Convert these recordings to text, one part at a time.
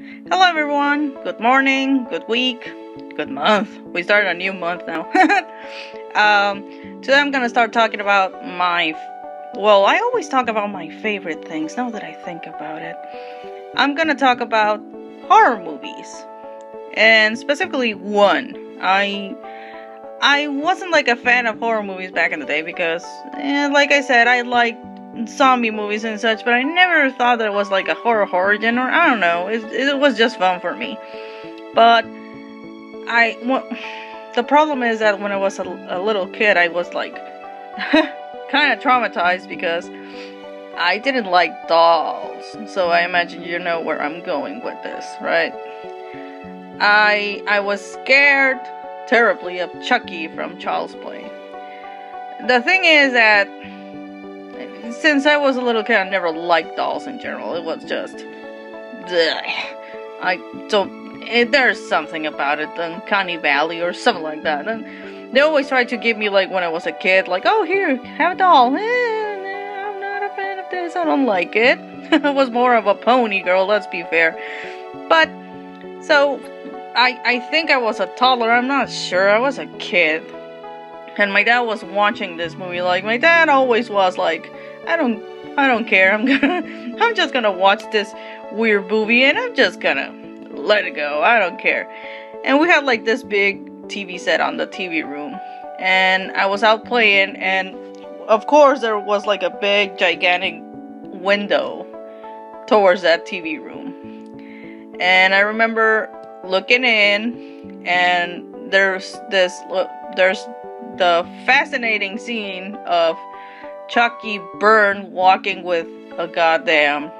Hello everyone, good morning, good week, good month. We started a new month now. Today I'm gonna start talking about I always talk about my favorite things now that I think about it. I'm gonna talk about horror movies. And specifically one. I wasn't like a fan of horror movies back in the day because, like I said, I liked zombie movies and such, but I never thought that it was like a horror genre. I don't know. It was just fun for me. But the problem is that when I was a little kid, I was like kind of traumatized because I didn't like dolls. So I imagine you know where I'm going with this, right? I was scared terribly of Chucky from Child's Play. The thing is that since I was a little kid, I never liked dolls in general. It was just there's something about it, Uncanny Valley or something like that. And they always tried to give me, like, when I was a kid, like, oh, here, have a doll. No, I'm not a fan of this. I don't like it. I was more of a pony girl, let's be fair. But, so, I think I was a toddler. I'm not sure. I was a kid. And my dad was watching this movie. Like, my dad always was like, I don't care. I'm just gonna watch this weird movie and I'm just gonna let it go. I don't care. And we had like this big TV set on the TV room. And I was out playing, and of course there was like a big gigantic window towards that TV room. And I remember looking in, and there's the fascinating scene of Chucky burned walking with a goddamn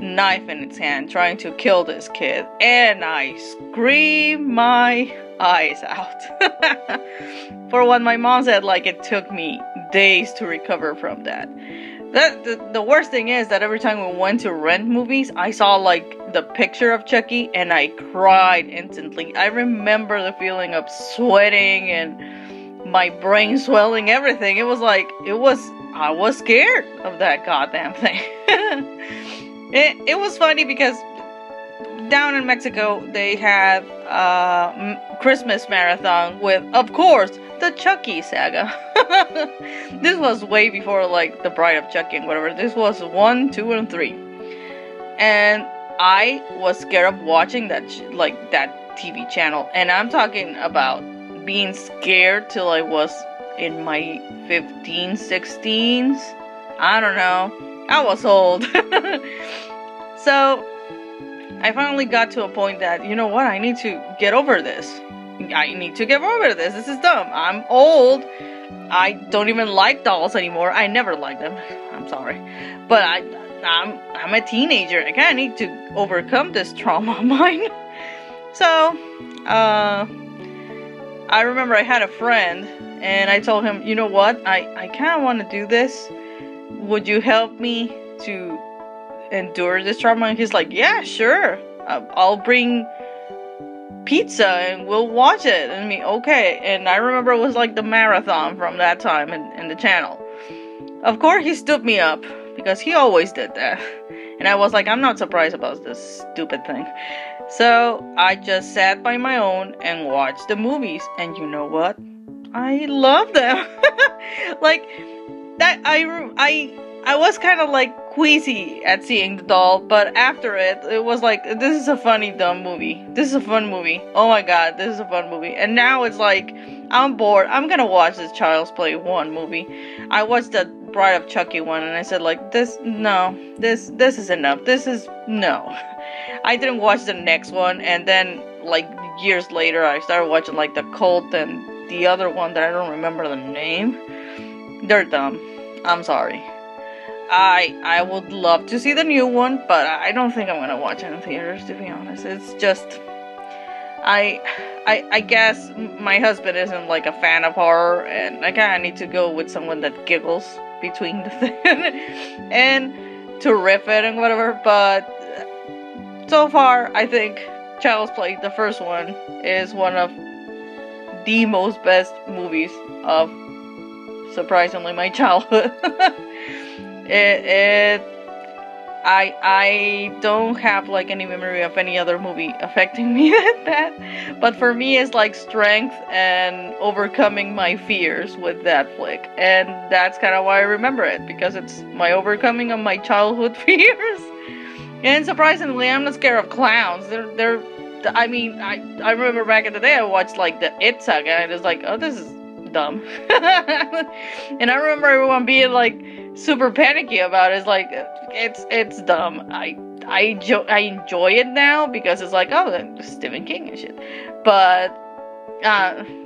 knife in its hand trying to kill this kid, and I screamed my eyes out. For what my mom said, like, it took me days to recover from that. The worst thing is that every time we went to rent movies, I saw like the picture of Chucky and I cried instantly. I remember the feeling of sweating and my brain swelling, everything. I was scared of that goddamn thing. It was funny because down in Mexico they had Christmas marathon with, of course, the Chucky saga. This was way before like the Bride of Chucky and whatever. This was 1, 2, and 3, and I was scared of watching that TV channel. And I'm talking about being scared till I was in my 15s, 16s. I don't know. I was old. So I finally got to a point that, you know what, I need to get over this. This is dumb. I'm old. I don't even like dolls anymore. I never liked them. I'm sorry. But I'm a teenager. I kind of need to overcome this trauma of mine. So, I remember I had a friend, and I told him, you know what, I kind of want to do this. Would you help me to endure this trauma? And he's like, yeah, sure. I'll bring pizza and we'll watch it. And me, okay. And I remember it was like the marathon from that time in the channel. Of course, he stood me up because he always did that. And I was like, I'm not surprised about this stupid thing. So I just sat by my own and watched the movies. And you know what? I love them. Like that. I was kind of like queasy at seeing the doll, but after it was like, this is a funny, dumb movie. This is a fun movie. Oh my god, this is a fun movie. And now it's like, I'm bored. I'm gonna watch this Child's Play 1 movie. I watched the Bride of Chucky one, and I said like, this is enough. No. I didn't watch the next one, and then like years later, I started watching like the Cult and the other one that I don't remember the name. They're dumb. I'm sorry. I would love to see the new one, but I don't think I'm gonna watch it in theaters, to be honest. It's just, I guess my husband isn't like a fan of horror, and I kinda need to go with someone that giggles between the thing and to riff it and whatever. But so far, I think Child's Play, the first one, is one of the most best movies of, surprisingly, my childhood. I don't have like any memory of any other movie affecting me that bad. But for me, it's like strength and overcoming my fears with that flick, and that's kind of why I remember it, because it's my overcoming of my childhood fears. And surprisingly, I'm not scared of clowns. I mean, I remember back in the day I watched like the It saga, and it was like, oh, this is dumb. And I remember everyone being like super panicky about it. It's like, it's dumb. I enjoy it now because it's like, oh, Stephen King and shit. But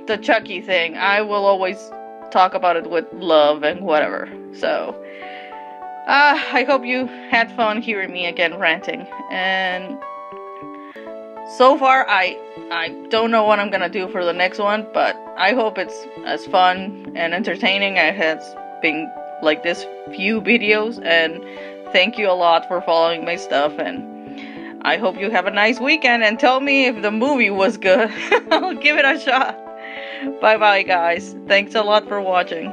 the Chucky thing, I will always talk about it with love and whatever. So I hope you had fun hearing me again ranting. And so far, I don't know what I'm gonna do for the next one, but I hope it's as fun and entertaining as it has been like this few videos. And thank you a lot for following my stuff, and I hope you have a nice weekend, and tell me if the movie was good. I'll give it a shot. Bye bye, guys. Thanks a lot for watching.